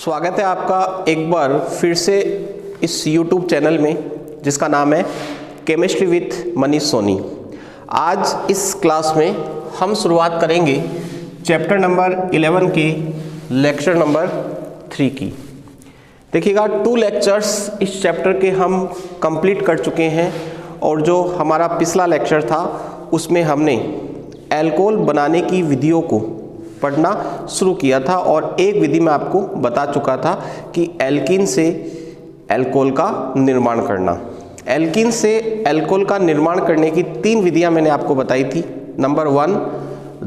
स्वागत है आपका एक बार फिर से इस YouTube चैनल में जिसका नाम है केमिस्ट्री विथ मनीष सोनी। आज इस क्लास में हम शुरुआत करेंगे चैप्टर नंबर 11 के लेक्चर नंबर 3 की। देखिएगा 2 लेक्चर्स इस चैप्टर के हम कंप्लीट कर चुके हैं और जो हमारा पिछला लेक्चर था उसमें हमने अल्कोहल बनाने की विधियों को पढ़ना शुरू किया था और एक विधि मैं आपको बता चुका था कि एल्कीन से अल्कोहल का निर्माण करना। एल्कीन से अल्कोहल का निर्माण करने की 3 विधियां मैंने आपको बताई थी। नंबर 1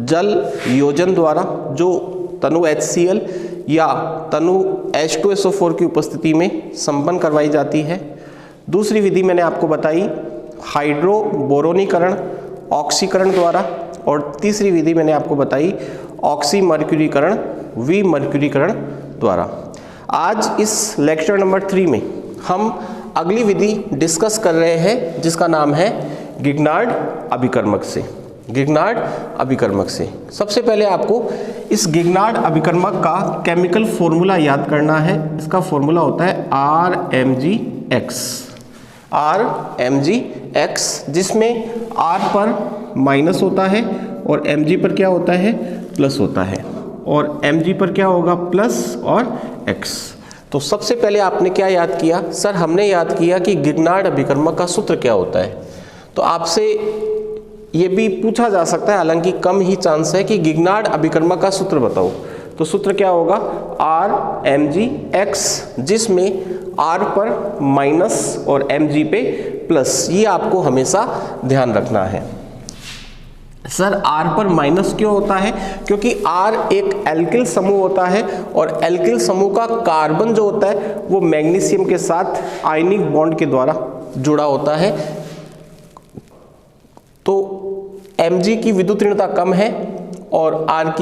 जल योजन द्वारा, जो तनु HCl या तनु H2SO4 की उपस्थिति में संपन्न करवाई जाती है। दूसरी विधि मैंने आपको बताई हाइड्रोबोरोनीकरण ऑक्सीकरण द्वारा, और तीसरी विधि मैंने आपको बताई ऑक्सीमर्क्यूरीकरण विमर्क्यूरीकरण द्वारा। आज इस लेक्चर नंबर 3 में हम अगली विधि डिस्कस कर रहे हैं जिसका नाम है गिगनार्ड अभिकर्मक से। गिगनार्ड अभिकर्मक से सबसे पहले आपको इस गिगनार्ड अभिकर्मक का केमिकल फॉर्मूला याद करना है। इसका फॉर्मूला होता है RMgX, जिसमें R पर माइनस होता है और Mg पर क्या होता है, प्लस होता है, और Mg पर क्या होगा, प्लस और X। तो सबसे पहले आपने क्या याद किया सर? हमने याद किया कि गिगनार्ड अभिकर्मक का सूत्र क्या होता है। तो आपसे ये भी पूछा जा सकता है, हालांकि कम ही चांस है, कि गिगनार्ड अभिकर्मक का सूत्र बताओ। तो सूत्र क्या होगा, RMgX, जिसमें R पर माइनस और Mg पे प्लस। ये आपको हमेशा ध्यान रखना है। सर R पर माइनस क्यों होता है? क्योंकि R एक एल्किल समूह होता है और एल्किल समूह का कार्बन जो होता है वो मैग्नीशियम के साथ आयनिक बॉन्ड के द्वारा जुड़ा होता है। तो Mg की विद्युत ऋणता कम है और R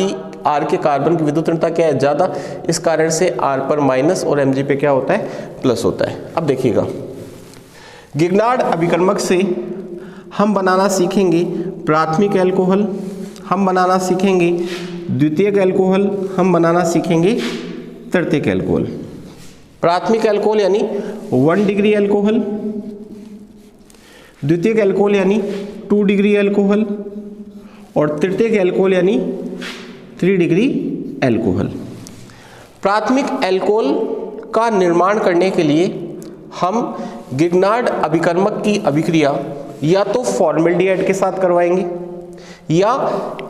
के कार्बन की विद्युत ऋणता क्या है, ज़्यादा। इस कारण से R पर माइनस और Mg पे क्या होता है, प्लस होता है। अब देखिएगा गिगनार्ड अभिकर्मक से हम बनाना सीखेंगे प्राथमिक अल्कोहल, हम बनाना सीखेंगे द्वितीयक अल्कोहल, हम बनाना सीखेंगे तृतीयक अल्कोहल। प्राथमिक अल्कोहल यानी 1 डिग्री अल्कोहल, द्वितीयक अल्कोहल यानी 2 डिग्री अल्कोहल, और तृतीयक अल्कोहल यानी 3 डिग्री अल्कोहल। प्राथमिक अल्कोहल का निर्माण करने के लिए हम गिगनार्ड अभिकर्मक की अभिक्रिया या तो फॉर्मल्डिहाइड के साथ करवाएंगे या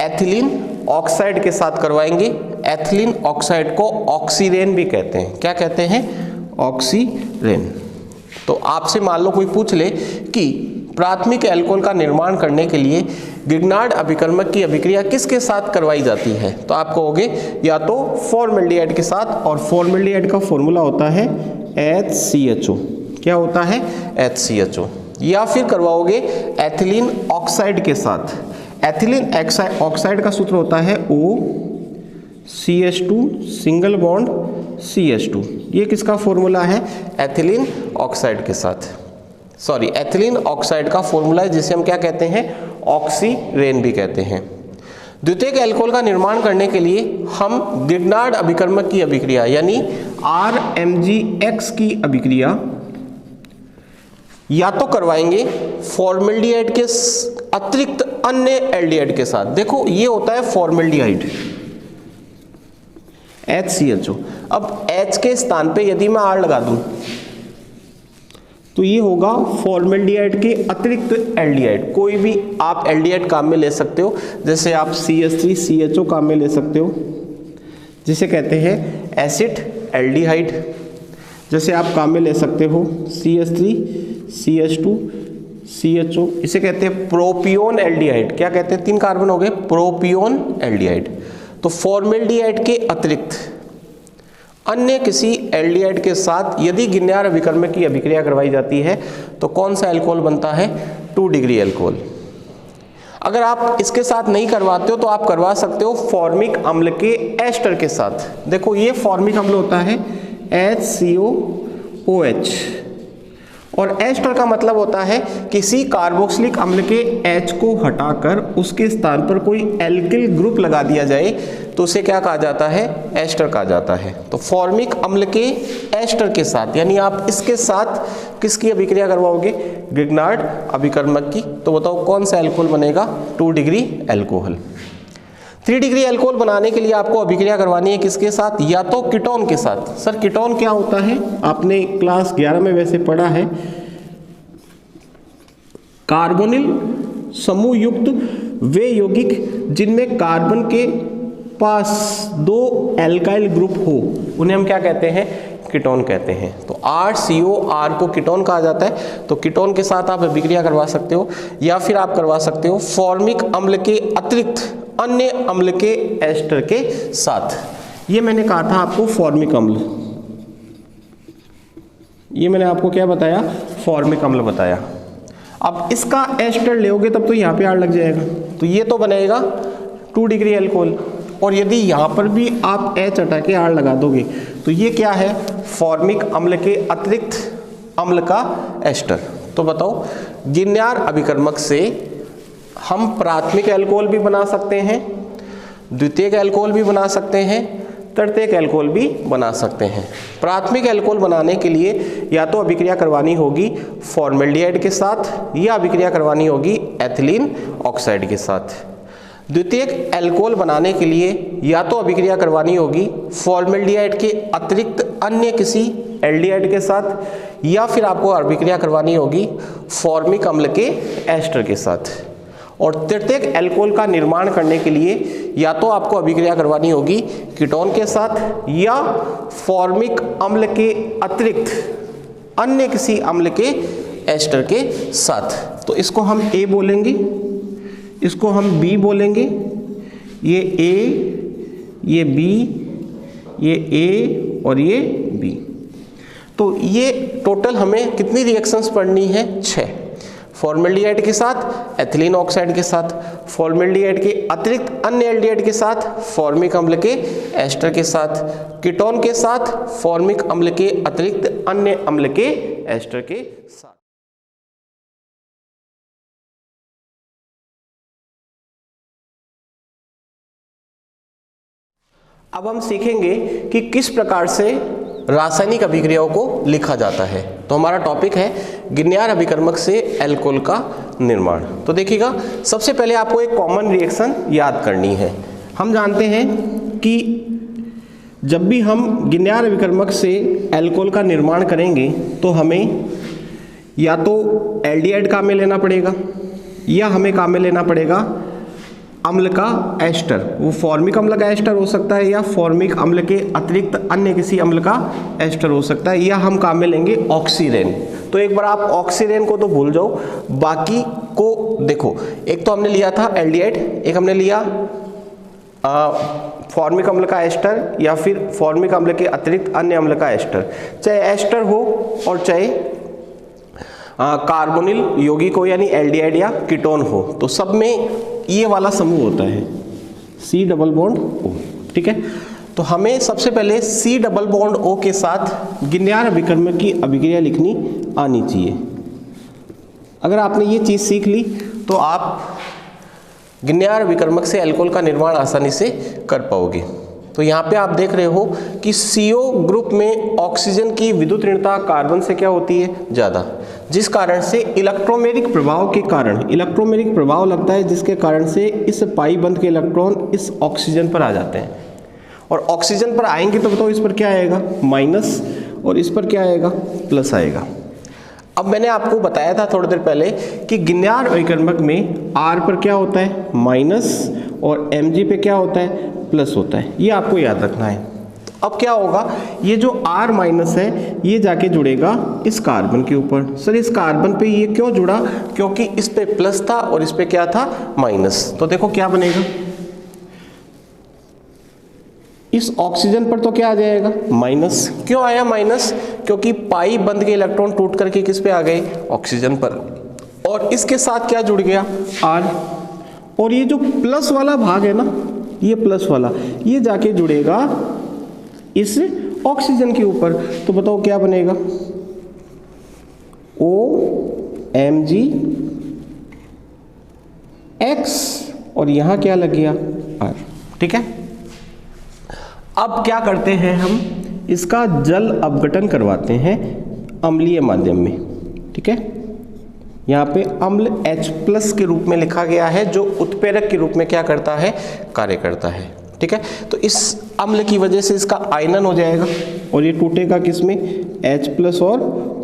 एथिलीन ऑक्साइड के साथ करवाएंगे। एथिलीन ऑक्साइड को ऑक्सीरेन भी कहते हैं। क्या कहते हैं? ऑक्सीरेन। तो आपसे मान लो कोई पूछ ले कि प्राथमिक अल्कोहल का निर्माण करने के लिए गिगनार्ड अभिकर्मक की अभिक्रिया किसके साथ करवाई जाती है, तो आप कहोगे या तो फॉर्मल्डिहाइड के साथ, और फॉर्मल्डिहाइड का फॉर्मूला होता है HCHO। क्या होता है? HCHO। या फिर करवाओगे एथिलीन ऑक्साइड के साथ। एथिलीन ऑक्साइड का सूत्र होता है OCH2 सिंगल बॉन्ड CH2। ये किसका फॉर्मूला है? एथिलीन ऑक्साइड के साथ। सॉरी, एथिलीन ऑक्साइड का फॉर्मूला है जिसे हम क्या कहते हैं, ऑक्सीरेन भी कहते हैं। द्वितीयक अल्कोहल का निर्माण करने के लिए हम गिगनार्ड अभिकर्मक की अभिक्रिया यानी RMgX की अभिक्रिया या तो करवाएंगे फॉर्मल्डिहाइड के अतिरिक्त अन्य एल्डिहाइड के साथ। देखो ये होता है फॉर्मल्डिहाइड HCHO। अब H के स्थान पे यदि मैं R लगा दूं तो ये होगा फॉर्मल्डिहाइड के अतिरिक्त एल्डिहाइड। कोई भी आप एल्डिहाइड काम में ले सकते हो, जैसे आप CH3CHO काम में ले सकते हो, जिसे कहते हैं एसिड एल्डिहाइड। जैसे आप काम में ले सकते हो CH3CH2CHO, इसे कहते हैं प्रोपियोन एल्डिहाइड। क्या कहते हैं? 3 कार्बन हो गए, प्रोपियोन एल्डिहाइड। तो फॉर्मल्डिहाइड के अतिरिक्त अन्य किसी एल्डिहाइड के साथ यदि गिगनार्ड अभिकर्मक की अभिक्रिया करवाई जाती है तो कौन सा अल्कोहल बनता है? 2 डिग्री अल्कोहल। अगर आप इसके साथ नहीं करवाते हो तो आप करवा सकते हो फॉर्मिक अम्ल के एस्टर के साथ। देखो ये फॉर्मिक अम्ल होता है HCOOH, और एस्टर का मतलब होता है किसी कार्बोक्सिलिक अम्ल के H को हटाकर उसके स्थान पर कोई एल्किल ग्रुप लगा दिया जाए तो उसे क्या कहा जाता है, एस्टर कहा जाता है। तो फॉर्मिक अम्ल के एस्टर के साथ, यानी आप इसके साथ किसकी अभिक्रिया करवाओगे, ग्रिग्नार्ड अभिकर्मक की। तो बताओ कौन सा अल्कोहल बनेगा, 2 डिग्री अल्कोहल। 3 डिग्री अल्कोहल बनाने के लिए आपको अभिक्रिया करवानी है किसके साथ, या तो कीटोन के साथ। सर कीटोन क्या होता है, आपने क्लास 11 में वैसे पढ़ा है, कार्बोनिल समूह युक्त वे यौगिक जिनमें कार्बन के पास 2 एल्काइल ग्रुप हो उन्हें हम क्या कहते हैं, कीटोन कहते हैं। तो RCOR को कीटोन कहा जाता है। तो कीटोन के साथ आप अभिक्रिया करवा सकते हो, या फिर आप करवा सकते हो फॉर्मिक अम्ल के अतिरिक्त अन्य अम्ल के एस्टर के साथ। ये मैंने कहा था आपको फॉर्मिक अम्ल, ये मैंने आपको क्या बताया, फॉर्मिक अम्ल बताया। अब इसका एस्टर लेओगे तब तो यहाँ पे R लग जाएगा, तो ये तो बनेगा 2 डिग्री अल्कोहल। और यदि यहाँ पर भी आप H हटा के R लगा दोगे तो ये क्या है, फॉर्मिक अम्ल के अतिरिक्त अम्ल का एस्टर। तो बताओ गिन्यार अभिकर्मक से हम प्राथमिक अल्कोहल भी बना सकते हैं, द्वितीयक अल्कोहल भी बना सकते हैं, तृतीयक अल्कोहल भी बना सकते हैं। प्राथमिक अल्कोहल बनाने के लिए या तो अभिक्रिया करवानी होगी फॉर्मेल्डिहाइड के साथ या अभिक्रिया करवानी होगी एथिलीन ऑक्साइड के साथ। द्वितीयक अल्कोहल बनाने के लिए या तो अभिक्रिया करवानी होगी फॉर्मेल्डिहाइड के अतिरिक्त अन्य किसी एल्डिहाइड के साथ, या फिर आपको अभिक्रिया करवानी होगी फॉर्मिक अम्ल के एस्टर के साथ। और तृतीयक अल्कोहल का निर्माण करने के लिए या तो आपको अभिक्रिया करवानी होगी कीटोन के साथ या फॉर्मिक अम्ल के अतिरिक्त अन्य किसी अम्ल के एस्टर के साथ। तो इसको हम A बोलेंगे, इसको हम B बोलेंगे, ये A, ये B, ये A और ये B। तो ये टोटल हमें कितनी रिएक्शंस पढ़नी है, 6। फॉर्मेल्डिहाइड के साथ एथिलीन ऑक्साइड के साथ, फॉर्मेल्डिहाइड के अतिरिक्त अन्य एल्डिहाइड के साथ फॉर्मिक अम्ल के एस्टर के साथ, कीटोन के साथ फॉर्मिक अम्ल के अतिरिक्त अन्य अम्ल के एस्टर के साथ। अब हम सीखेंगे कि किस प्रकार से रासायनिक अभिक्रियाओं को लिखा जाता है। तो हमारा टॉपिक है गिन्यार अभिकर्मक से अल्कोहल का निर्माण। तो देखिएगा, सबसे पहले आपको एक कॉमन रिएक्शन याद करनी है। हम जानते हैं कि जब भी हम गिन्यार अभिकर्मक से अल्कोहल का निर्माण करेंगे तो हमें या तो एल्डिहाइड काम में लेना पड़ेगा या हमें काम में लेना पड़ेगा अम्ल का एस्टर। वो फॉर्मिक अम्ल का एस्टर हो सकता है या फॉर्मिक अम्ल के अतिरिक्त अन्य किसी अम्ल का एस्टर हो सकता है, या हम काम में लेंगे ऑक्सीरेन। तो एक बार आप ऑक्सीरेन को तो भूल जाओ, बाकी को देखो। एक तो हमने लिया था एल्डिहाइड, एक हमने लिया फॉर्मिक अम्ल का एस्टर या फिर फॉर्मिक अम्ल के अतिरिक्त अन्य अम्ल का एस्टर। चाहे एस्टर हो और चाहे कार्बोनिल यौगिक हो यानी एल्डिहाइड या कीटोन हो, तो सब में ये वाला समूह होता है C डबल बॉन्ड O। ठीक है, तो हमें सबसे पहले C डबल बॉन्ड O के साथ गिन्यार अभिकर्मक की अभिक्रिया लिखनी आनी चाहिए। अगर आपने ये चीज़ सीख ली तो आप गिन्यार अभिकर्मक से अल्कोहल का निर्माण आसानी से कर पाओगे। तो यहाँ पे आप देख रहे हो कि CO ग्रुप में ऑक्सीजन की विद्युत ऋणता कार्बन से क्या होती है, ज़्यादा, जिस कारण से इलेक्ट्रोमेरिक प्रभाव के कारण इलेक्ट्रोमेरिक प्रभाव लगता है, जिसके कारण से इस पाई बंध के इलेक्ट्रॉन इस ऑक्सीजन पर आ जाते हैं। और ऑक्सीजन पर आएंगे तो बताओ इस पर क्या आएगा, माइनस, और इस पर क्या आएगा, प्लस आएगा। अब मैंने आपको बताया था थोड़ी देर पहले कि गिन्यार अभिकर्मक में R पर क्या होता है, माइनस, और Mg पे क्या होता है, प्लस होता है। ये आपको याद रखना है। तो अब क्या होगा, ये जो R माइनस है ये जाके जुड़ेगा इस कार्बन के ऊपर। सर इस कार्बन पे ये क्यों जुड़ा, क्योंकि इस पे प्लस था और इस पे क्या था, माइनस। तो देखो क्या बनेगा, इस ऑक्सीजन पर तो क्या आ जाएगा, माइनस। क्यों आया माइनस, क्योंकि पाई बंध के इलेक्ट्रॉन टूट करके किस पे आ गए, ऑक्सीजन पर। और इसके साथ क्या जुड़ गया, R। और ये जो प्लस वाला भाग है ना, ये प्लस वाला, ये जाके जुड़ेगा इस ऑक्सीजन के ऊपर। तो बताओ क्या बनेगा, OMgX और यहाँ क्या लग गया R। ठीक है, अब क्या करते हैं हम, इसका जल अपघटन करवाते हैं अम्लीय माध्यम में। ठीक है, यहाँ पे अम्ल H+ के रूप में लिखा गया है, जो उत्प्रेरक के रूप में क्या करता है, कार्य करता है। ठीक है, तो इस अम्ल की वजह से इसका आयनन हो जाएगा और ये टूटेगा किसमें, H+ और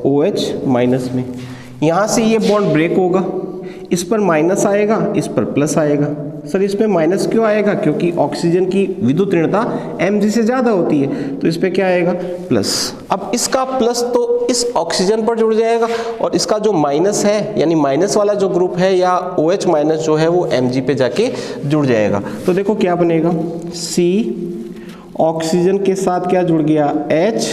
OH- में। यहाँ से ये बॉन्ड ब्रेक होगा, इस पर माइनस आएगा, इस पर प्लस आएगा। सर इसमें माइनस क्यों आएगा, क्योंकि ऑक्सीजन की विद्युत ऋणता Mg से ज़्यादा होती है, तो इस पे क्या आएगा, प्लस। अब इसका प्लस तो इस ऑक्सीजन पर जुड़ जाएगा और इसका जो माइनस है, यानी माइनस वाला जो ग्रुप है या OH- जो है वो Mg पे जाके जुड़ जाएगा। तो देखो क्या बनेगा, C ऑक्सीजन के साथ क्या जुड़ गया, H,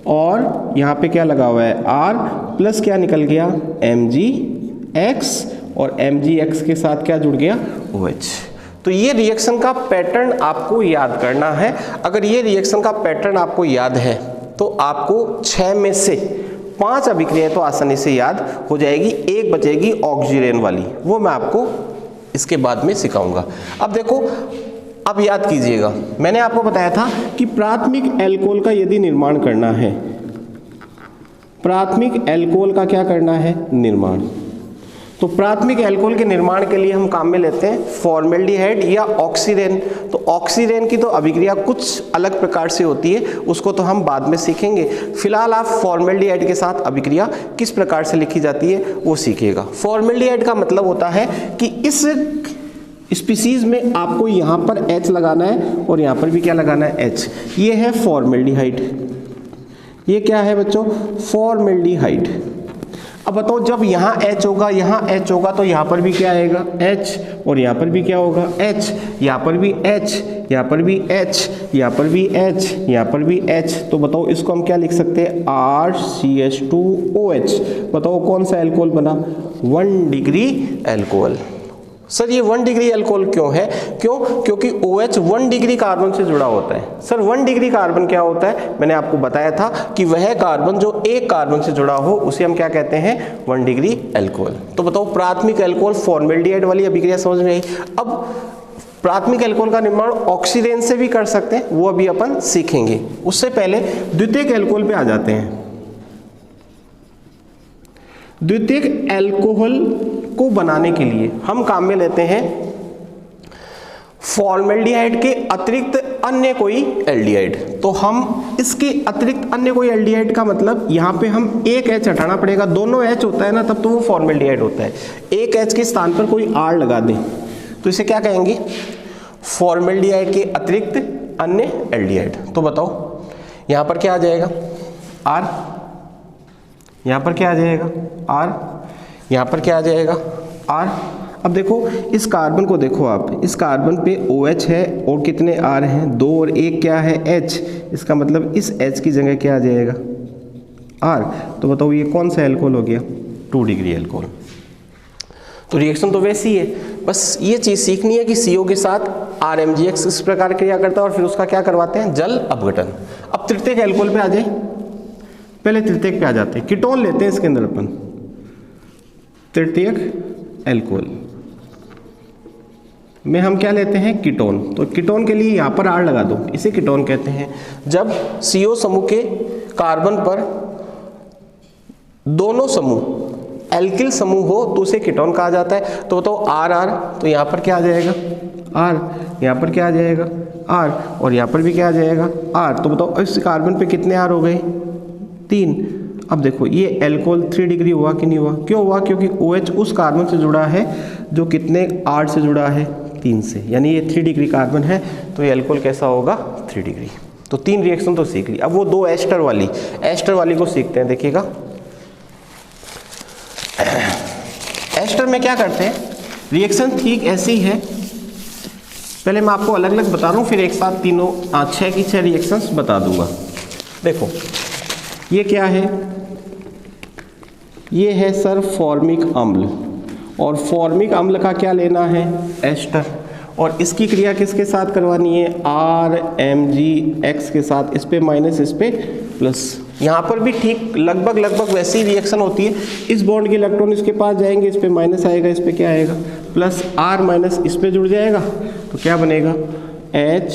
और यहाँ पे क्या लगा हुआ है, R, प्लस क्या निकल गया, Mgx, और Mgx के साथ क्या जुड़ गया, OH। तो ये रिएक्शन का पैटर्न आपको याद करना है। अगर ये रिएक्शन का पैटर्न आपको याद है तो आपको 6 में से 5 अभिक्रियाएं तो आसानी से याद हो जाएगी, एक बचेगी ऑक्सीजन वाली, वो मैं आपको इसके बाद में सिखाऊंगा। अब देखो, अब याद कीजिएगा, मैंने आपको बताया था कि प्राथमिक एल्कोहल का यदि निर्माण करना है, प्राथमिक एल्कोहल का क्या करना है, निर्माण, तो प्राथमिक एल्कोहल के निर्माण के लिए हम काम में लेते हैं फॉर्मेल्डिहाइड या ऑक्सीरेन। तो ऑक्सीरेन की तो अभिक्रिया कुछ अलग प्रकार से होती है, उसको तो हम बाद में सीखेंगे। फिलहाल आप फॉर्मेल्डिहाइड के साथ अभिक्रिया किस प्रकार से लिखी जाती है वो सीखिएगा। फॉर्मेल्डिहाइड का मतलब होता है कि इस स्पीसीज में आपको यहाँ पर H लगाना है और यहाँ पर भी क्या लगाना है, H। ये है फॉर्मेल्डिहाइड, ये क्या है बच्चों, फॉर्मेल्डिहाइड। अब बताओ, जब यहाँ H होगा, यहाँ H होगा, तो यहाँ पर भी क्या आएगा, H, और यहाँ पर भी क्या होगा, H, यहाँ पर भी H, यहाँ पर भी H, यहाँ पर भी H, यहाँ पर भी H। तो बताओ इसको हम क्या लिख सकते हैं, RCH2OH। बताओ कौन सा एल्कोहल बना, 1 डिग्री एल्कोहल। सर ये 1 डिग्री अल्कोहल क्यों है, क्योंकि OH 1 डिग्री कार्बन से जुड़ा होता है। सर 1 डिग्री कार्बन क्या होता है, मैंने आपको बताया था कि वह कार्बन जो एक कार्बन से जुड़ा हो उसे हम क्या कहते हैं, 1 डिग्री अल्कोहल। तो बताओ प्राथमिक अल्कोहल फॉर्मेल्डिहाइड वाली अभिक्रिया समझ में आई। अब प्राथमिक अल्कोहल का निर्माण ऑक्सीडेन से भी कर सकते हैं, वो अभी अपन सीखेंगे। उससे पहले द्वितीयक अल्कोहल पे आ जाते हैं। द्वितीयक अल्कोहल को बनाने के लिए हम काम में लेते हैं फॉर्मेल्डिहाइड के अतिरिक्त अन्य कोई एल्डिहाइड। तो हम इसके अतिरिक्त अन्य कोई एल्डिहाइड का मतलब, यहाँ पे हम एक H हटाना पड़ेगा, दोनों H होता है ना तब तो वो फॉर्मेल्डिहाइड होता है। एक H के स्थान पर कोई R लगा दें तो इसे क्या कहेंगे, फॉर्मेल्डिहाइड के अतिरिक्त अन्य एल्डिहाइड। तो बताओ यहाँ पर क्या आ जाएगा, R, यहाँ पर क्या आ जाएगा, R, यहाँ पर क्या आ जाएगा, R। अब देखो इस कार्बन को देखो आप, इस कार्बन पे OH है और कितने R हैं, 2 और 1 क्या है, H। इसका मतलब इस H की जगह क्या आ जाएगा, R। तो बताओ ये कौन सा एल्कोहल हो गया, 2 डिग्री एल्कोहल। तो रिएक्शन तो वैसी है, बस ये चीज़ सीखनी है कि CO के साथ RMgX इस प्रकार क्रिया करता है और फिर उसका क्या करवाते हैं, जल अपघटन। अब तृतीयक एल्कोहल पे आ जाए, पहले तृतीयक पे आ जाते हैं, कीटोन लेते हैं इसके अंदर अपन, तृतीयक एल्कोहल में हम क्या लेते हैं, कीटोन। तो कीटोन के लिए यहाँ पर R लगा दो, इसे कीटोन कहते हैं। जब CO समूह के कार्बन पर दोनों समूह एल्किल समूह हो तो उसे कीटोन कहा जाता है। तो बताओ RR, तो यहाँ पर क्या आ जाएगा, R, यहाँ पर क्या आ जाएगा, R, और यहाँ पर भी क्या आ जाएगा, R। तो बताओ इस कार्बन पे कितने R हो गए, 3। अब देखो ये एल्कोहल 3 डिग्री हुआ कि नहीं हुआ, क्यों हुआ, क्योंकि OH उस कार्बन से जुड़ा है जो कितने R से जुड़ा है, 3 से, यानी ये 3 डिग्री कार्बन है, तो ये एल्कोहल कैसा होगा, 3 डिग्री। तो 3 रिएक्शन तो सीख ली। अब वो 2 एस्टर वाली को सीखते हैं। देखिएगा एस्टर में क्या करते हैं, रिएक्शन ठीक ऐसी है, पहले मैं आपको अलग अलग बता रहा हूँ, फिर एक साथ तीनों 6 की 6 रिएक्शंस बता दूंगा। देखो ये क्या है, ये है सर फॉर्मिक अम्ल, और फॉर्मिक अम्ल का क्या लेना है, एस्टर, और इसकी क्रिया किसके साथ करवानी है, RMgX के साथ, इस पे माइनस इस पे प्लस। यहाँ पर भी ठीक लगभग वैसी ही रिएक्शन होती है। इस बॉन्ड के इलेक्ट्रॉन इसके पास जाएंगे, इस पे माइनस आएगा, इस पे क्या आएगा प्लस, R माइनस इस पे जुड़ जाएगा तो क्या बनेगा H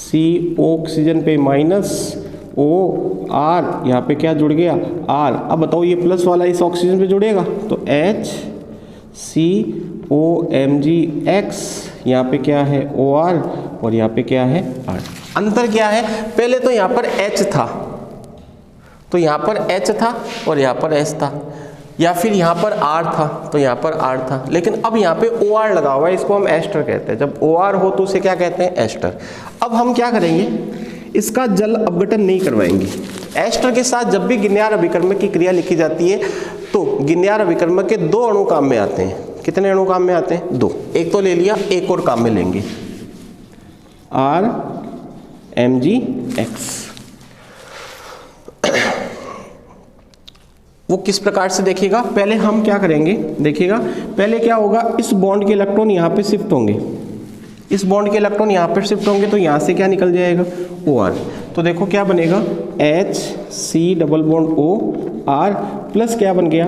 C ऑक्सीजन पे माइनस O R, यहाँ पे क्या जुड़ गया R। अब बताओ ये प्लस वाला इस ऑक्सीजन पे जुड़ेगा तो H C O Mg X, यहाँ पे क्या है OR और यहाँ पे क्या है R। अंतर क्या है, पहले तो यहाँ पर H था तो यहाँ पर H था और यहाँ पर S था, या फिर यहाँ पर R था तो यहाँ पर R था, लेकिन अब यहाँ पे OR लगा हुआ है, इसको हम एस्टर कहते हैं। जब OR हो तो उसे क्या कहते हैं एस्टर। अब हम क्या करेंगे, इसका जल अपघटन नहीं करवाएंगे। एस्टर के साथ जब भी गिन्यार अभिकर्मक की क्रिया लिखी जाती है तो गिन्यार अभिकर्मक के 2 अणु काम में आते हैं। कितने अणु काम में आते हैं 2, एक तो ले लिया, एक और काम में लेंगे RMgX। वो किस प्रकार से देखिएगा, पहले हम क्या करेंगे देखिएगा, पहले क्या होगा, इस बॉन्ड के इलेक्ट्रॉन यहाँ पे शिफ्ट होंगे, इस बॉन्ड के इलेक्ट्रॉन यहाँ पे शिफ्ट होंगे तो यहाँ से क्या निकल जाएगा OR। तो देखो क्या बनेगा HC double bond O R plus क्या बन गया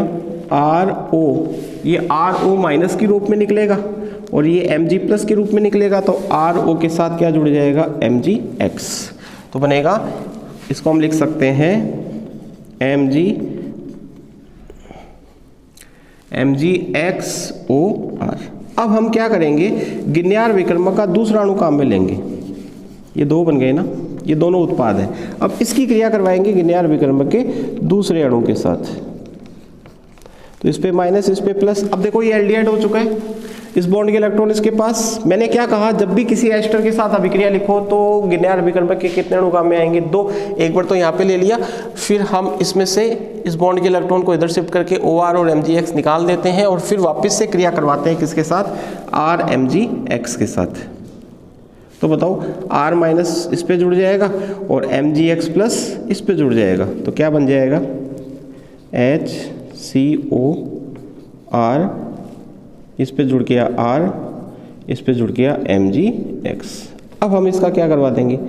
RO, ये RO माइनस के रूप में निकलेगा और ये Mg प्लस के रूप में निकलेगा तो RO के साथ क्या जुड़ जाएगा MgX। तो बनेगा, इसको हम लिख सकते हैं MgXOR। अब हम क्या करेंगे, गिन्यार विकर्मक का दूसरा अणु काम में लेंगे, ये 2 बन गए ना, ये दोनों उत्पाद है। अब इसकी क्रिया करवाएंगे गिन्यार विकर्मक के दूसरे अणु के साथ, तो इस पे माइनस इस पे प्लस। अब देखो ये एल्डिहाइड हो चुका है, इस बॉन्ड के इलेक्ट्रॉन इसके पास। मैंने क्या कहा, जब भी किसी एस्टर के साथ अभिक्रिया लिखो तो गिन्यार अभिकर्मक के कितने अणु काम में आएंगे 2। एक बार तो यहाँ पे ले लिया, फिर हम इसमें से इस बॉन्ड के इलेक्ट्रॉन को इधर शिफ्ट करके OR और MgX निकाल देते हैं और फिर वापस से क्रिया करवाते हैं किसके साथ, RMgX के साथ। तो बताओ R माइनस इस पे जुड़ जाएगा और MgX प्लस इस पे जुड़ जाएगा तो क्या बन जाएगा HCOR, इस पे जुड़ गया R, इस पे जुड़ गया MgX। अब हम इसका क्या करवा देंगे,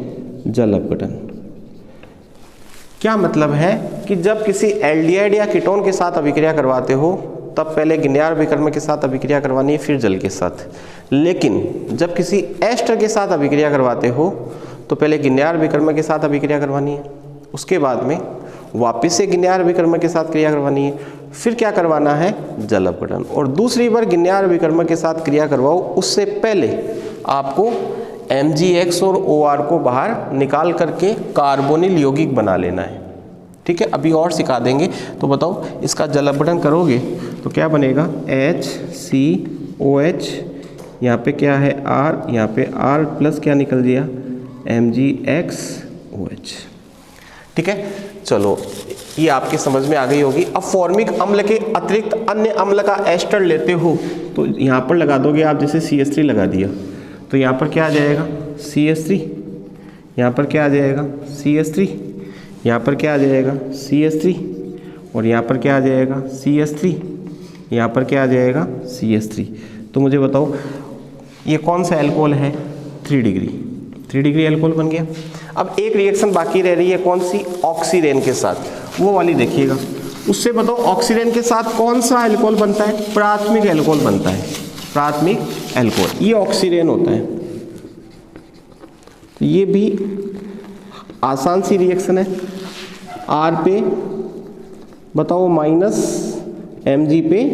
जल अपघटन। क्या मतलब है कि जब किसी एल्डिहाइड या कीटोन के साथ अभिक्रिया करवाते हो तब पहले गिन्यार अभिकर्मक के साथ अभिक्रिया करवानी है, फिर जल के साथ। लेकिन जब किसी एस्टर के साथ अभिक्रिया करवाते हो तो पहले गिन्यार अभिकर्मक के साथ अभिक्रिया करवानी है, उसके बाद में वापिस से गिन्यार अभिकर्मक के साथ क्रिया करवानी है, फिर क्या करवाना है जल अपघटन। और दूसरी बार गिन्यार अभिकर्मक के साथ क्रिया करवाओ उससे पहले आपको MgX और OR को बाहर निकाल करके कार्बोनिल यौगिक बना लेना है। ठीक है, अभी और सिखा देंगे। तो बताओ इसका जल अपघटन करोगे तो क्या बनेगा HCOH, यहाँ पे क्या है R, यहाँ पे R प्लस क्या निकल गया MgXOH। ठीक है, चलो ये आपकी समझ में आ गई होगी। अब फॉर्मिक अम्ल के अतिरिक्त अन्य अम्ल का एस्टर लेते हो तो यहाँ पर लगा दोगे आप, जैसे CH3 लगा दिया तो यहाँ पर क्या आ जाएगा CH3, यहाँ पर क्या आ जाएगा CH3, यहाँ पर क्या आ जाएगा CH3 और यहाँ पर क्या आ जाएगा CH3, यहाँ पर क्या आ जाएगा CH3। तो मुझे बताओ ये कौन सा एल्कोहल है, 3 डिग्री एल्कोहल बन गया। अब एक रिएक्शन बाकी रह रही है, कौन सी, ऑक्सीरेन के साथ, वो वाली देखिएगा। उससे बताओ ऑक्सीरेन के साथ कौन सा एल्कोहल बनता है, प्राथमिक एल्कोहल बनता है, प्राथमिक एल्कोहल, ये ऑक्सीरेन होता है। तो ये भी आसान सी रिएक्शन है। R पे बताओ माइनस, Mg पे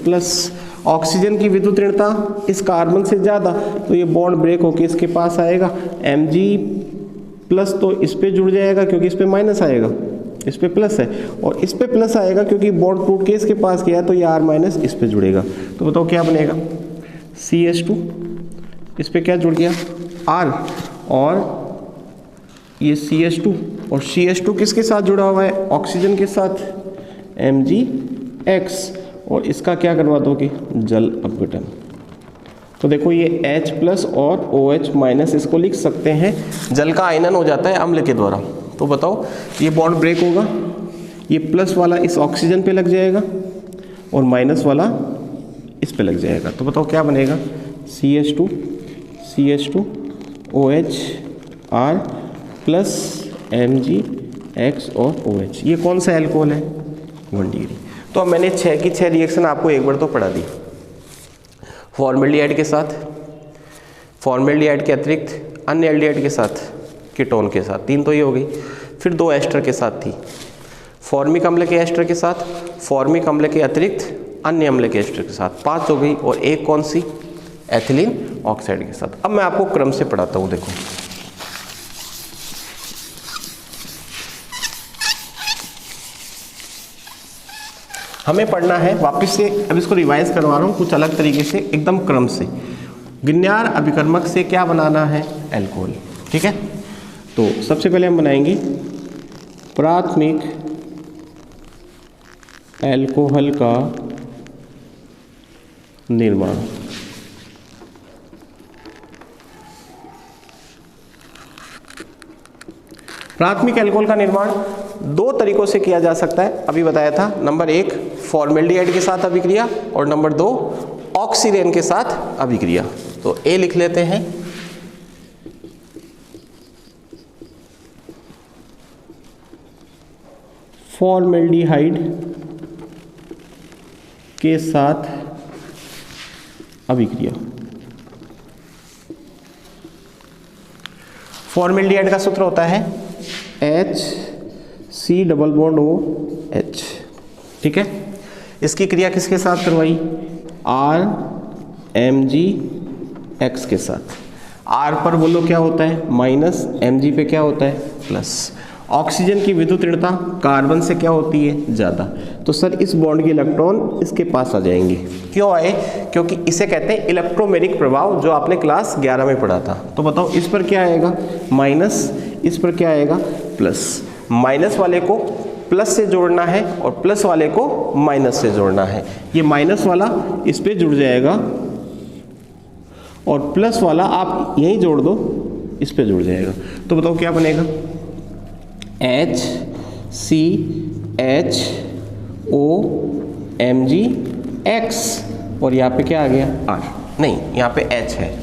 प्लस। ऑक्सीजन की विद्युत ऋणता इस कार्बन से ज़्यादा तो ये बॉन्ड ब्रेक होके इसके पास आएगा, Mg प्लस तो इस पे जुड़ जाएगा क्योंकि इस पे माइनस आएगा, इस पे प्लस है, और इस पे प्लस आएगा क्योंकि बॉन्ड टूट के इसके पास गया तो ये R माइनस इस पे जुड़ेगा। तो बताओ क्या बनेगा CH2, इस पे क्या जुड़ गया R, और ये CH2, और CH2 किसके साथ जुड़ा हुआ है, ऑक्सीजन के साथ MgX, और इसका क्या करवा दोगे जल अपघटन। तो देखो ये H प्लस और OH माइनस इसको लिख सकते हैं, जल का आयनन हो जाता है अम्ल के द्वारा। तो बताओ ये बॉन्ड ब्रेक होगा, ये प्लस वाला इस ऑक्सीजन पे लग जाएगा और माइनस वाला इस पे लग जाएगा। तो बताओ क्या बनेगा CH2 OH R plus Mg X और OH। ये कौन सा एल्कोहल है? 1 डिग्री। तो अब मैंने 6 की 6 रिएक्शन आपको एक बार तो पढ़ा दी। फॉर्मेल्डिहाइड के साथ, फॉर्मेल्डिहाइड के अतिरिक्त अन्य एल्डिहाइड के साथ, कीटोन के साथ, 3 तो ये हो गई। फिर 2 एस्टर के साथ थी, फॉर्मिक अम्ल के एस्टर के साथ, फॉर्मिक अम्ल के अतिरिक्त अन्य अम्ल के एस्टर के साथ, 5 हो गई। और एक कौन सी? एथिलीन ऑक्साइड के साथ। अब मैं आपको क्रम से पढ़ाता हूँ। देखो, हमें पढ़ना है वापस से, अब इसको रिवाइज करवा रहा हूँ कुछ अलग तरीके से, एकदम क्रम से। गिन्यार अभिकर्मक से क्या बनाना है? एल्कोहल। ठीक है, तो सबसे पहले हम बनाएंगे प्राथमिक एल्कोहल का निर्माण। प्राथमिक एल्कोहल का निर्माण 2 तरीकों से किया जा सकता है, अभी बताया था। नंबर 1 फॉर्मेल्डिहाइड के साथ अभिक्रिया, और नंबर 2 ऑक्सीरेन के साथ अभिक्रिया। तो ए लिख लेते हैं। फॉर्मेल्डिहाइड के साथ अभिक्रिया। फॉर्मेल्डिहाइड का सूत्र होता है HC≡OH। ठीक है, इसकी क्रिया किसके साथ करवाई? RMgX के साथ। R पर बोलो क्या होता है? माइनस, Mg पे क्या होता है? प्लस। ऑक्सीजन की विद्युत ऋणता कार्बन से क्या होती है? ज़्यादा। तो सर इस बॉन्ड के इलेक्ट्रॉन इसके पास आ जाएंगे। क्यों आए? क्योंकि इसे कहते हैं इलेक्ट्रोमेरिक प्रभाव, जो आपने क्लास 11 में पढ़ा था। तो बताओ इस पर क्या आएगा? माइनस, इस पर क्या आएगा? प्लस। माइनस वाले को प्लस से जोड़ना है और प्लस वाले को माइनस से जोड़ना है। ये माइनस वाला इस पे जुड़ जाएगा और प्लस वाला आप यहीं जोड़ दो, इस पे जुड़ जाएगा। तो बताओ क्या बनेगा? HCHOMgX, और यहाँ पे क्या आ गया? R। नहीं, यहाँ पे H है।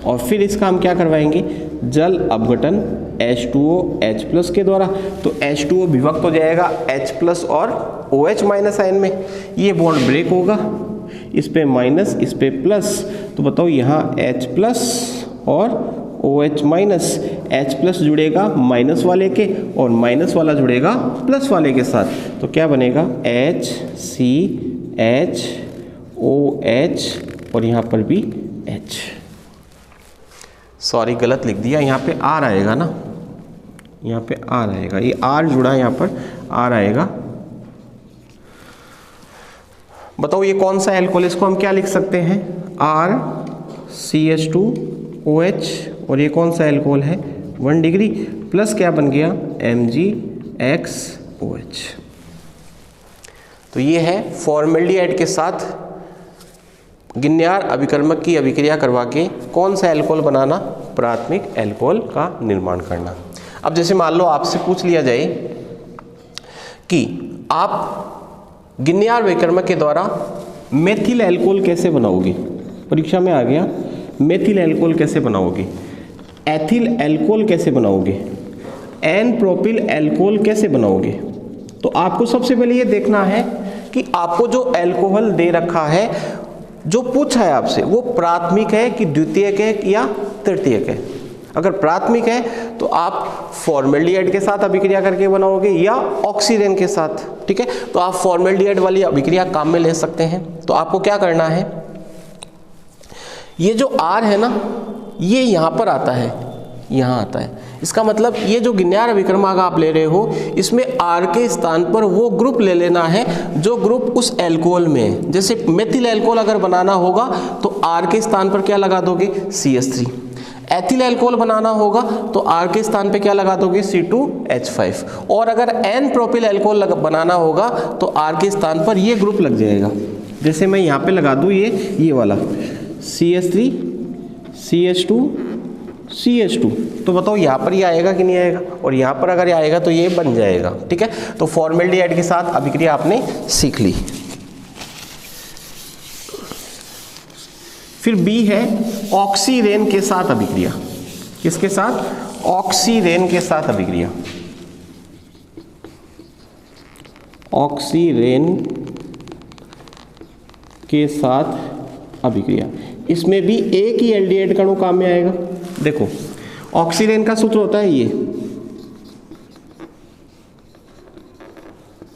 और फिर इसका हम क्या करवाएंगे? जल अपघटन H2OH+ के द्वारा। तो H2O विभक्त हो जाएगा H+ और OH- आयन में। ये बॉन्ड ब्रेक होगा, इस पे माइनस, इस पे प्लस। तो बताओ यहाँ H+ और OH-, H+ जुड़ेगा माइनस वाले के और माइनस वाला जुड़ेगा प्लस वाले के साथ। तो क्या बनेगा? HCHOH और यहाँ पर भी H। सॉरी, गलत लिख दिया, यहाँ पे R आएगा ना, यहाँ पे R आएगा। ये R जुड़ा है, यहाँ पर R आएगा। बताओ ये कौन सा एल्कोहल? इसको हम क्या लिख सकते हैं? RCH2OH। और ये कौन सा एल्कोहल है? 1 डिग्री प्लस क्या बन गया? MgXOH। तो ये है फॉर्मेल्डिहाइड के साथ गिन्यार अभिकर्मक की अभिक्रिया करवा के कौन सा एल्कोहल बनाना? प्राथमिक एल्कोहल का निर्माण करना। अब जैसे मान लो आपसे पूछ लिया जाए कि आप गिन्यार अभिकर्मक के द्वारा मेथिल एल्कोहल कैसे बनाओगे? परीक्षा में आ गया, मेथिल एल्कोहल कैसे बनाओगे? एथिल एल्कोहल कैसे बनाओगे? एन प्रोपिल एल्कोहल कैसे बनाओगे? तो आपको सबसे पहले ये देखना है कि आपको जो एल्कोहल दे रखा है, जो पूछा है आपसे, वो प्राथमिक है कि द्वितीयक है या तृतीयक है। अगर प्राथमिक है तो आप फॉर्मेल्डिहाइड के साथ अभिक्रिया करके बनाओगे या ऑक्सीरेन के साथ। ठीक है, तो आप फॉर्मेल्डिहाइड वाली अभिक्रिया काम में ले सकते हैं। तो आपको क्या करना है? ये जो R है ना, ये यहाँ पर आता है, यहाँ आता है। इसका मतलब ये जो गिन्यार अभिकर्मक आप ले रहे हो, इसमें R के स्थान पर वो ग्रुप ले लेना है जो ग्रुप उस एल्कोहल में है। जैसे मेथिल एल्कोहल अगर बनाना होगा तो R के स्थान पर क्या लगा दोगे? CH3। एथिल एल्कोहल बनाना होगा तो R के स्थान पे क्या लगा दोगे? C2H5। और अगर एन प्रोपिल एल्कोहल बनाना होगा तो R के स्थान पर ये ग्रुप लग जाएगा। जैसे मैं यहाँ पे लगा दूँ ये वाला CH3 CH2 CH2। तो बताओ यहाँ पर ये आएगा कि नहीं आएगा? और यहाँ पर अगर ये आएगा तो ये बन जाएगा। ठीक है, तो फॉर्मेल्डिहाइड के साथ अभिक्रिया आपने सीख ली। फिर B है ऑक्सीरेन के साथ अभिक्रिया। किसके साथ? ऑक्सीरेन के साथ अभिक्रिया। ऑक्सीरेन के साथ अभिक्रिया। इसमें भी एक ही एल्डिहाइड का अणु काम में आएगा। देखो ऑक्सीरेन का सूत्र होता है ये,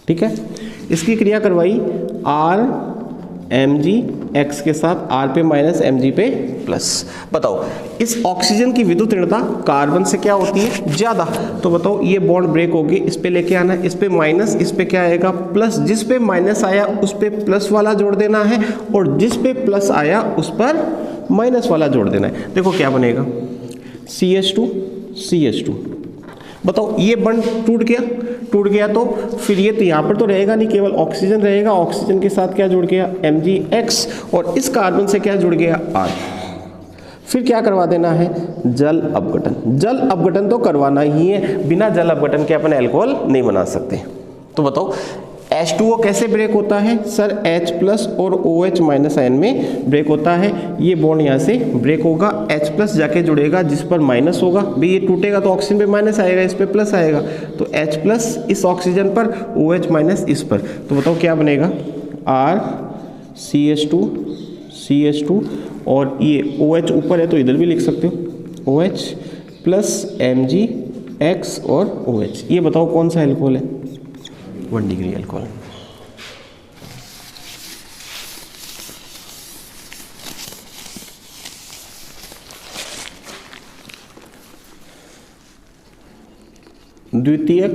ठीक है। इसकी क्रिया करवाई RMgX के साथ, R पे माइनस Mg पे प्लस। बताओ इस ऑक्सीजन की विद्युत ऋणता कार्बन से क्या होती है, ज्यादा। तो बताओ ये बॉन्ड ब्रेक होगी, इस पे लेके आना है, इस पे माइनस, इस पे क्या आएगा प्लस। जिस पे माइनस आया उस पे प्लस वाला जोड़ देना है, और जिस पे प्लस आया उस पर माइनस वाला जोड़ देना है। देखो क्या बनेगा, CH2 CH2। बताओ ये बॉन्ड टूट गया तो फिर ये तो यहाँ पर तो रहेगा नहीं, केवल ऑक्सीजन रहेगा। ऑक्सीजन के साथ क्या जुड़ गया, MgX, और इस कार्बन से क्या जुड़ गया, R। फिर क्या करवा देना है, जल अपघटन। जल अपघटन तो करवाना ही है, बिना जल अपघटन के अपन अल्कोहल नहीं बना सकते। तो बताओ H2O कैसे ब्रेक होता है सर, H प्लस और OH माइनस आयन में ब्रेक होता है। ये बॉन्ड यहाँ से ब्रेक होगा, H प्लस जाके जुड़ेगा जिस पर माइनस होगा, भाई ये टूटेगा तो ऑक्सीजन पे माइनस आएगा, इस पे प्लस आएगा, तो H प्लस इस ऑक्सीजन पर, OH माइनस इस पर। तो बताओ क्या बनेगा, RCH2 और ये OH ऊपर है तो इधर भी लिख सकते हो, OH प्लस MgX और OH। ये बताओ कौन सा अल्कोहल है, 1 डिग्री अल्कोहल। द्वितीयक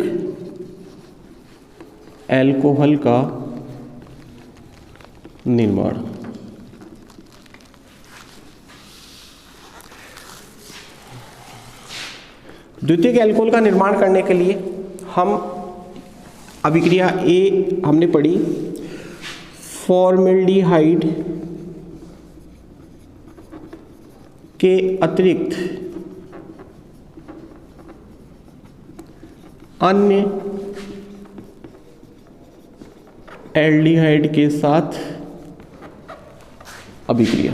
अल्कोहल का निर्माण। द्वितीयक अल्कोहल का निर्माण करने के लिए हम अभिक्रिया ए हमने पढ़ी, फॉर्मेल्डिहाइड के अतिरिक्त अन्य एल्डिहाइड के साथ अभिक्रिया।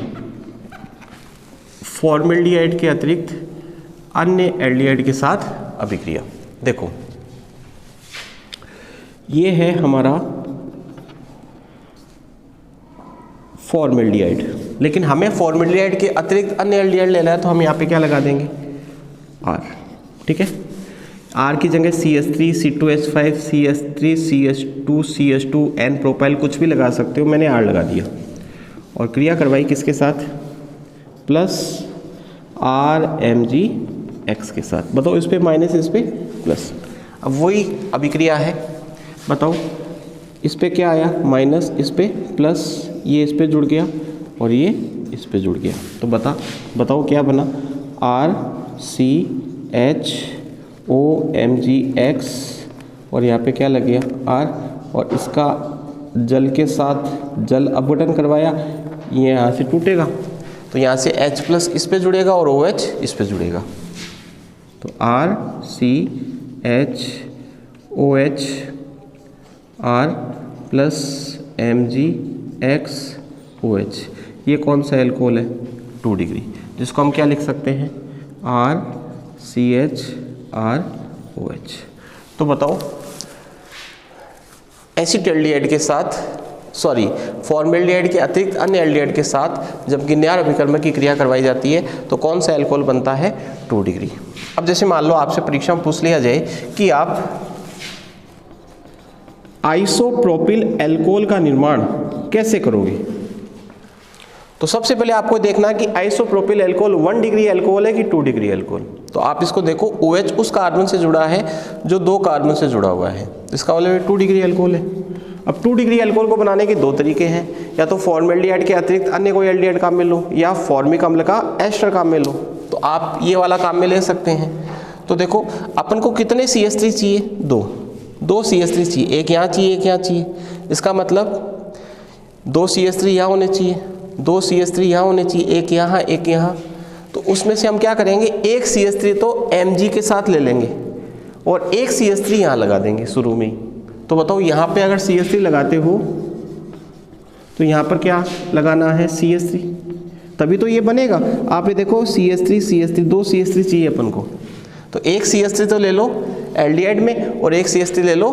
फॉर्मेल्डिहाइड के अतिरिक्त अन्य एल्डिहाइड के साथ अभिक्रिया। देखो ये है हमारा फॉर्मेल्डिहाइड, लेकिन हमें फॉर्मेल्डिहाइड के अतिरिक्त अन्य एल्डिहाइड लेना है, तो हम यहाँ पे क्या लगा देंगे, R। ठीक है, R की जगह CH3 C2H5 CH3 CH2 CH2 N propyl कुछ भी लगा सकते हो, मैंने R लगा दिया। और क्रिया करवाई किसके साथ, प्लस RMgX के साथ। बताओ इस पे माइनस, इस पे प्लस। अब वही अभिक्रिया है, बताओ इस पे क्या आया, माइनस, इस पे प्लस, ये इस पे जुड़ गया और ये इस पे जुड़ गया। तो बताओ क्या बना, RCHOMgX और यहाँ पे क्या लग गया, R, और इसका जल के साथ जल अपघटन करवाया, ये यहाँ से टूटेगा तो यहाँ से H प्लस इस पे जुड़ेगा और OH इस पे जुड़ेगा। तो RCHOH R plus MgX OH। ये कौन सा एल्कोहल है, 2 डिग्री, जिसको हम क्या लिख सकते हैं, RCHROH। तो बताओ एसिटल्डिहाइड के साथ, सॉरी फॉर्मेल्डिहाइड के अतिरिक्त अन्य एल्डिहाइड के साथ जब गिन्यार अभिकर्मक की क्रिया करवाई जाती है तो कौन सा एल्कोहल बनता है, 2 डिग्री। अब जैसे मान लो आपसे परीक्षा में पूछ लिया जाए कि आप आइसोप्रोपिल अल्कोहल का निर्माण कैसे करोगे, तो सबसे पहले आपको देखना है कि आइसोप्रोपिल अल्कोहल 1 डिग्री अल्कोहल है कि 2 डिग्री अल्कोहल। तो आप इसको देखो, OH उस कार्बन से जुड़ा है जो 2 कार्बन से जुड़ा हुआ है, इसका मतलब 2 डिग्री अल्कोहल है। अब 2 डिग्री अल्कोहल को बनाने के 2 तरीके हैं, या तो फॉर्मेल्डिहाइड के अतिरिक्त अन्य कोई एल्डिहाइड काम में लो, या फॉर्मिक अम्ल का एस्टर काम में लो। तो आप ये वाला काम में ले सकते हैं। तो देखो अपन को कितने CH3 चाहिए, 2 CH3 चाहिए, एक यहाँ चाहिए एक यहाँ चाहिए, इसका मतलब 2 CH3 यहाँ होने चाहिए, 2 CH3 यहाँ होने चाहिए, एक यहाँ एक यहाँ। तो उसमें से हम क्या करेंगे, एक CH3 तो Mg के साथ ले लेंगे और एक CH3 यहाँ लगा देंगे शुरू में ही। तो बताओ यहाँ पे अगर CH3 लगाते हो तो यहाँ पर क्या लगाना है, CH3, तभी तो ये बनेगा। आप ये देखो CH3 2 CH3 चाहिए अपन को, तो एक CH3 तो ले लो एल्डिहाइड में और एक CH3 ले लो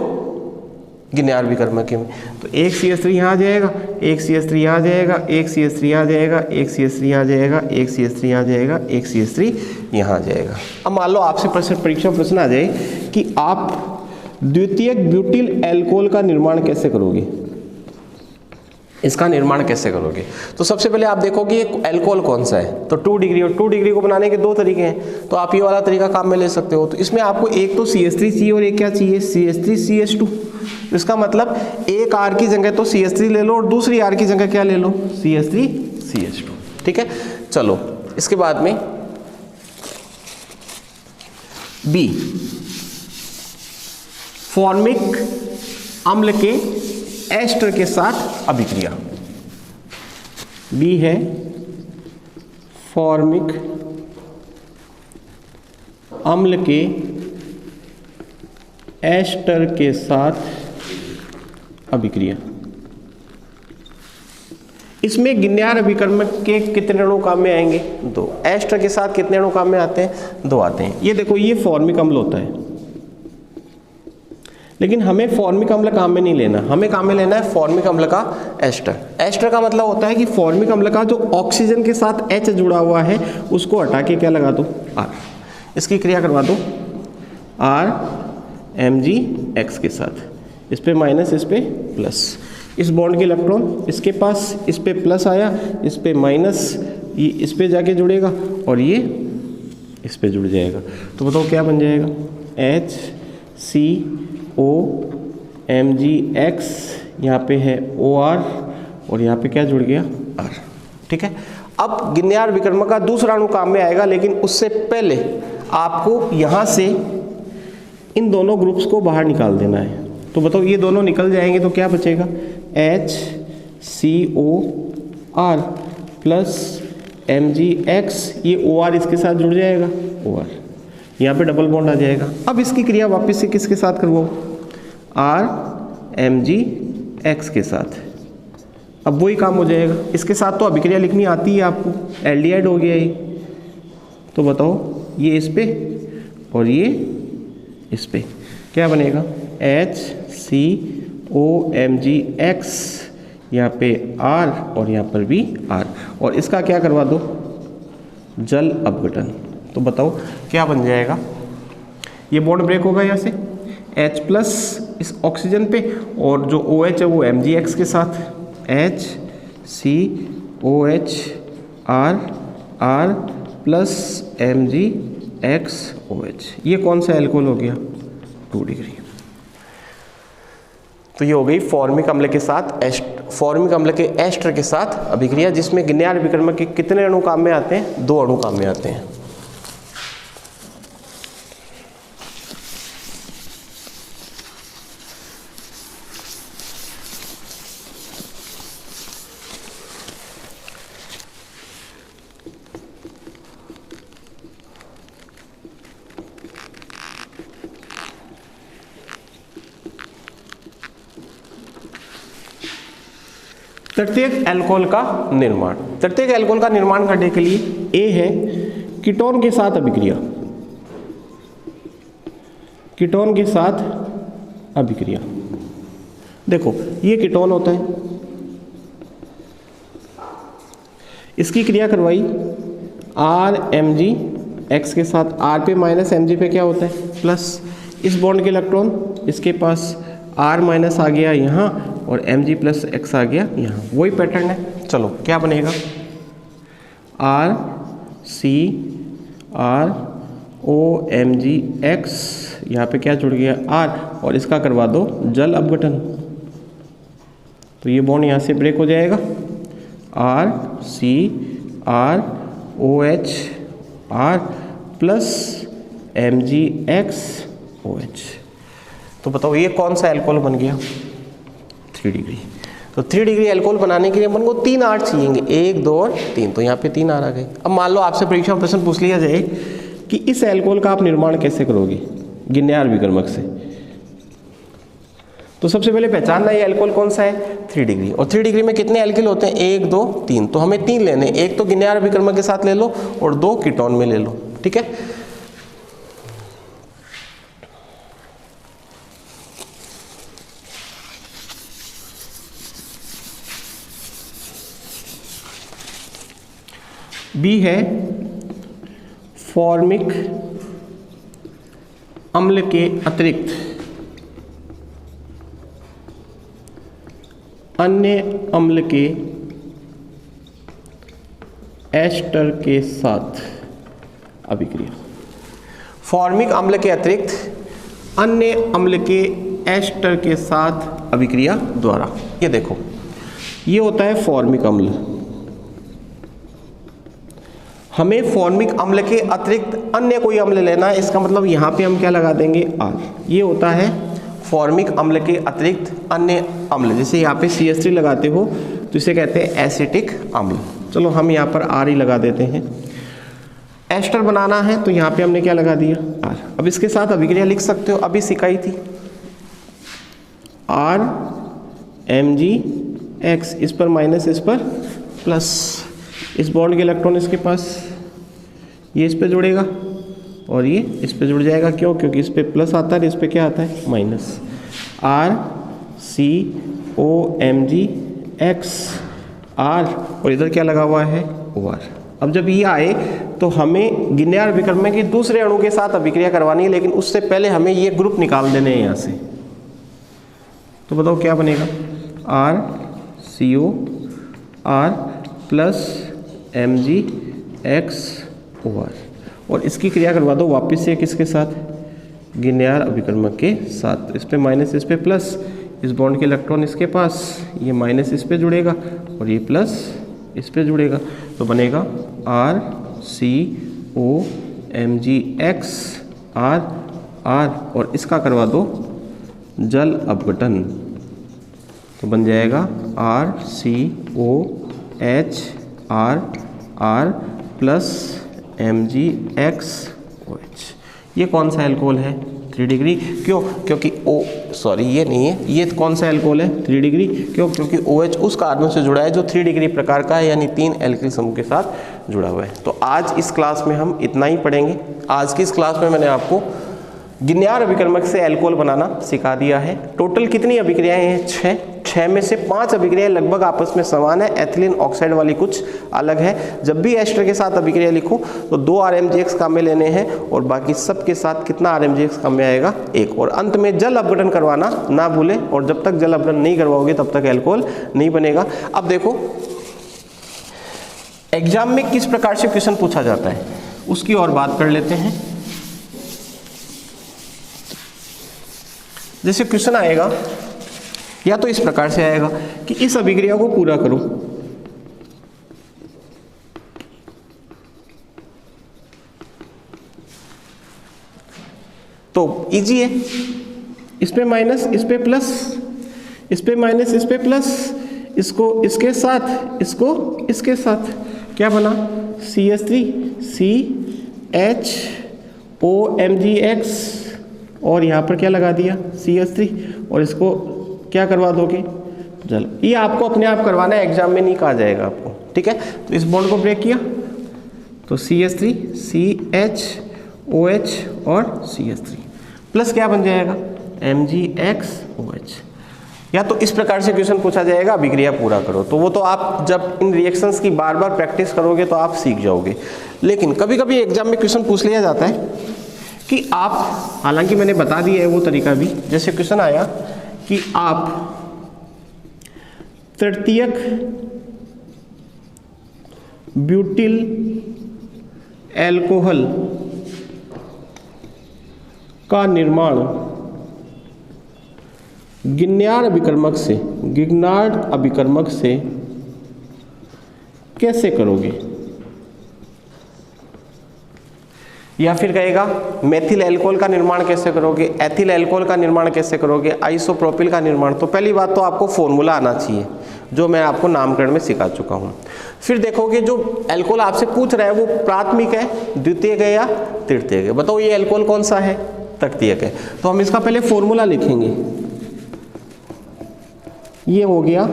गिन्यार विकर्मक में। तो एक CH3 यहाँ आ जाएगा, एक CH3 यहाँ आ जाएगा, एक CH3 यहाँ आ जाएगा, एक CH3 यहाँ आ जाएगा, एक CH3 यहाँ आ जाएगा, एक CH3 यहाँ आ जाएगा। अब मान लो आपसे परीक्षा प्रश्न आ जाए कि आप द्वितीयक ब्यूटिल एल्कोहल का निर्माण कैसे करोगे, इसका निर्माण कैसे करोगे। तो सबसे पहले आप देखो कि ये एल्कोहल कौन सा है, तो 2 डिग्री, और 2 डिग्री को बनाने के 2 तरीके हैं, तो आप ये वाला तरीका काम में ले सकते हो। तो इसमें आपको एक तो CH3 चाहिए और एक क्या चाहिए, CH3CH2। इसका मतलब एक R की जगह तो CH3 ले लो और दूसरी R की जगह क्या ले लो, CH3CH2। ठीक है, चलो इसके बाद में B, फॉर्मिक अम्ल के एस्टर के साथ अभिक्रिया। B है फॉर्मिक अम्ल के एस्टर के साथ अभिक्रिया। इसमें गिन्यार अभिकर्मक के कितने अणु काम में आएंगे, 2। एस्टर के साथ कितने अणु काम में आते हैं, 2 आते हैं। ये देखो ये फॉर्मिक अम्ल होता है, लेकिन हमें फॉर्मिक अम्ल काम में नहीं लेना, हमें काम में लेना है फॉर्मिक अम्ल का एस्टर। एस्टर का मतलब होता है कि फॉर्मिक अम्ल का जो ऑक्सीजन के साथ H जुड़ा हुआ है उसको हटा के क्या लगा दो, R। इसकी क्रिया करवा दो RMgX के साथ, इस पे माइनस इस पे प्लस, इस बॉन्ड के इलेक्ट्रॉन इसके पास, इस पे प्लस आया, इस पे माइनस, ये इस पे जाके जुड़ेगा और ये इस पे जुड़ जाएगा। तो बताओ क्या बन जाएगा, HCOMgX, यहाँ पे है OR और यहाँ पे क्या जुड़ गया, R। ठीक है, अब गिन्यार विकर्मक का दूसरा अणु काम में आएगा, लेकिन उससे पहले आपको यहाँ से इन दोनों ग्रुप्स को बाहर निकाल देना है। तो बताओ ये दोनों निकल जाएंगे तो क्या बचेगा, HCOR प्लस Mgx, ये OR इसके साथ जुड़ जाएगा, OR यहाँ पे डबल बॉन्ड आ जाएगा। अब इसकी क्रिया वापस से किसके साथ करवाओ, RMgX के साथ। अब वही काम हो जाएगा, इसके साथ तो अभिक्रिया लिखनी आती है आपको, एल्डिहाइड हो गया ये। तो बताओ ये इस पे और ये इस पे क्या बनेगा, HCOMgX, यहाँ पे R और यहाँ पर भी R, और इसका क्या करवा दो, जल अपघटन। तो बताओ क्या बन जाएगा, ये बॉन्ड ब्रेक होगा यहाँ से, H प्लस इस ऑक्सीजन पे और जो OH है वो Mgx के साथ, HCOH R plus Mgx OH। ये कौन सा एल्कोहल हो गया, 2 डिग्री। तो ये हो गई फॉर्मिक अम्ल के साथ फॉर्मिक अम्ल के एस्टर के साथ अभिक्रिया, जिसमें गिन्यार विकर्मक के कितने अणु काम में आते हैं, 2 अणु काम में आते हैं। तृतीयक अल्कोहल का निर्माण। तृतीयक अल्कोहल का निर्माण करने के लिए ए है कीटोन के साथ अभिक्रिया, कीटोन के साथ अभिक्रिया। देखो ये कीटोन होता है, इसकी क्रिया करवाई RMgX के साथ, R पे माइनस Mg पे क्या होता है प्लस, इस बॉन्ड के इलेक्ट्रॉन इसके पास R माइनस आ गया यहाँ और Mg प्लस X आ गया यहाँ, वही पैटर्न है। चलो क्या बनेगा, RCROMgX, यहाँ पे क्या जुड़ गया R, और इसका करवा दो जल अपघटन। तो ये बॉन्ड यहाँ से ब्रेक हो जाएगा, RCROH R plus MgX OH। तो बताओ ये कौन सा अल्कोहल बन गया, 3 डिग्री। तो 3 डिग्री अल्कोहल बनाने के लिए अपन को 3 R चाहिए, 1 2 और 3, तो यहाँ पे 3 R आ गए। अब मान लो आपसे परीक्षा में प्रश्न पूछ लिया जाए कि इस अल्कोहल का आप निर्माण कैसे करोगे गिन्यार विकर्मक से, तो सबसे पहले पहचानना ये अल्कोहल कौन सा है, 3 डिग्री। और 3 डिग्री में कितने एल्किल होते हैं, 1 2 3, तो हमें 3 लेने, एक तो गिन्यार विकर्मक के साथ ले लो और 2 कीटोन में ले लो। ठीक है, बी है फॉर्मिक अम्ल के अतिरिक्त अन्य अम्ल के एस्टर के साथ अभिक्रिया। फॉर्मिक अम्ल के अतिरिक्त अन्य अम्ल के एस्टर के साथ अभिक्रिया द्वारा। ये देखो, ये होता है फॉर्मिक अम्ल। हमें फॉर्मिक अम्ल के अतिरिक्त अन्य कोई अम्ल लेना है, इसका मतलब यहाँ पे हम क्या लगा देंगे, आर। ये होता है फॉर्मिक अम्ल के अतिरिक्त अन्य अम्ल। जैसे यहाँ पे CH3 लगाते हो तो इसे कहते हैं एसिटिक अम्ल। चलो हम यहाँ पर आर ही लगा देते हैं। एस्टर बनाना है तो यहाँ पे हमने क्या लगा दिया, आर। अब इसके साथ अभिक्रिया लिख सकते हो, अभी सिखाई थी, आर Mgx, इस पर माइनस इस पर प्लस, इस बॉन्ड के इलेक्ट्रॉन इसके पास, ये इस पे जुड़ेगा और ये इस पे जुड़ जाएगा। क्यों? क्योंकि इस पे प्लस आता है, इस पे क्या आता है, minus. R C O M G X R, और इधर क्या लगा हुआ है, ओ आर। अब जब ये आए तो हमें गिन्यार अभिकर्मक के दूसरे अणु के साथ अभिक्रिया करवानी है, लेकिन उससे पहले हमें ये ग्रुप निकाल देने हैं यहाँ से। तो बताओ क्या बनेगा, R C O R plus M G X O R, और इसकी क्रिया करवा दो वापस से किसके साथ, गिन्यार अभिकर्मक के साथ। इस पे माइनस इस पे प्लस, इस बॉन्ड के इलेक्ट्रॉन इसके पास, ये माइनस इस पे जुड़ेगा और ये प्लस इस पे जुड़ेगा, तो बनेगा R C O M G X R R, और इसका करवा दो जल अपघटन, तो बन जाएगा R C O H R R plus M G X O H. ये कौन सा एल्कोहल है, 3 डिग्री। क्यों? क्योंकि ये नहीं है, ये कौन सा एल्कोहल है, 3 डिग्री। क्यों? क्योंकि OH उस कार्बन से जुड़ा है जो 3 डिग्री प्रकार का है, यानी 3 एल्किल समूह के साथ जुड़ा हुआ है। तो आज इस क्लास में हम इतना ही पढ़ेंगे। आज की इस क्लास में मैंने आपको गिन्यार अभिकर्मक से एल्कोहल बनाना सिखा दिया है। टोटल कितनी अभिक्रियाएं हैं, 6 में से 5 अभिक्रियाएं लगभग आपस में समान है, एथिलीन ऑक्साइड वाली कुछ अलग है। जब भी एस्टर के साथ अभिक्रिया लिखो तो 2 RMgX काम में लेने हैं, और बाकी सब के साथ कितना RMgX काम में आएगा, 1। और अंत में जल अपघटन करवाना ना भूलें, और जब तक जल अपघटन नहीं करवाओगे तब तक एल्कोहल नहीं बनेगा। अब देखो एग्जाम में किस प्रकार से क्वेश्चन पूछा जाता है उसकी और बात कर लेते हैं। जैसे क्वेश्चन आएगा या तो इस प्रकार से आएगा कि इस अभिक्रिया को पूरा करो, तो इजी है। इस पे माइनस, इस पे प्लस, इस पे माइनस, इस पे प्लस, इसको इसके साथ, इसको इसके साथ, क्या बना, CH3 CHOMgX, और यहाँ पर क्या लगा दिया, CH3, और इसको क्या करवा दोगे, जल। ये आपको अपने आप करवाना है, एग्जाम में नहीं कहा जाएगा आपको, ठीक है। तो इस बॉन्ड को ब्रेक किया तो CH3 CHOH और CH3 प्लस क्या बन जाएगा, MgXOH। या तो इस प्रकार से क्वेश्चन पूछा जाएगा, अभिक्रिया पूरा करो। तो वो तो आप जब इन रिएक्शंस की बार बार प्रैक्टिस करोगे तो आप सीख जाओगे। लेकिन कभी कभी एग्जाम में क्वेश्चन पूछ लिया जाता है कि आप, हालांकि मैंने बता दिया है वो तरीका भी, जैसे क्वेश्चन आया कि आप तृतीयक ब्यूटिल एल्कोहल का निर्माण गिन्यार अभिकर्मक से कैसे करोगे, या फिर कहेगा मेथिल एल्कोहल का निर्माण कैसे करोगे, एथिल एल्कोहल का निर्माण कैसे करोगे, आइसोप्रोपिल का निर्माण। तो पहली बात तो आपको फॉर्मूला आना चाहिए, जो मैं आपको नामकरण में सिखा चुका हूं। फिर देखोगे जो एल्कोहल आपसे पूछ रहा है वो प्राथमिक है, द्वितीयक है या तृतीयक है। बताओ ये एल्कोहल कौन सा है, तृतीयक है। तो हम इसका पहले फॉर्मूला लिखेंगे, ये हो गया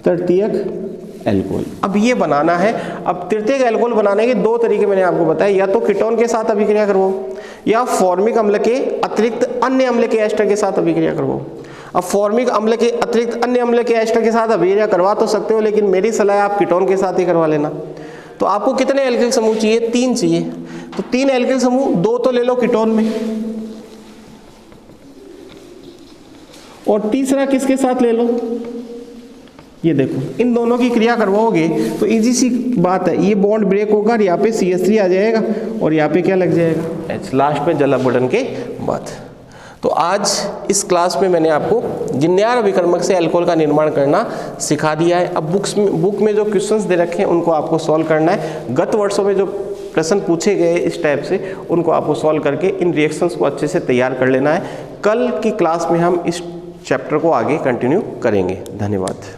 तृतीयक एल्कोहल। अब ये बनाना है। अब तृतीयक एल्कोहल बनाने के 2 तरीके मैंने आपको बताए, या तो कीटोन के साथ अभिक्रिया करवाओ, या फॉर्मिक अम्ल के अतिरिक्त अन्य अम्ल के एस्टर के साथ अभिक्रिया करवाओ। अब फॉर्मिक अम्ल के अतिरिक्त अन्य अम्ल के एस्टर के साथ अभिक्रिया करवा तो सकते हो, लेकिन मेरी सलाह आप कीटोन के साथ ही करवा लेना। तो आपको कितने एल्किल समूह चाहिए? 3 चाहिए। तो 3 एल्किल समूह, 2 तो ले लो कीटोन में, और तीसरा किसके साथ ले लो? ये देखो, इन दोनों की क्रिया करवाओगे तो इजी सी बात है, ये बॉन्ड ब्रेक होगा और यहाँ पे CH3 आ जाएगा और यहाँ पे क्या लग जाएगा? H, लास्ट में जल अपघटन के बाद। तो आज इस क्लास में मैंने आपको जिन्यार अभिकर्मक से अल्कोहल का निर्माण करना सिखा दिया है। अब बुक में जो क्वेश्चंस दे रखे हैं उनको आपको सॉल्व करना है। गत वर्षों में जो प्रश्न पूछे गए इस टाइप से, उनको आपको सॉल्व करके इन रिएक्शंस को अच्छे से तैयार कर लेना है। कल की क्लास में हम इस चैप्टर को आगे कंटिन्यू करेंगे। धन्यवाद।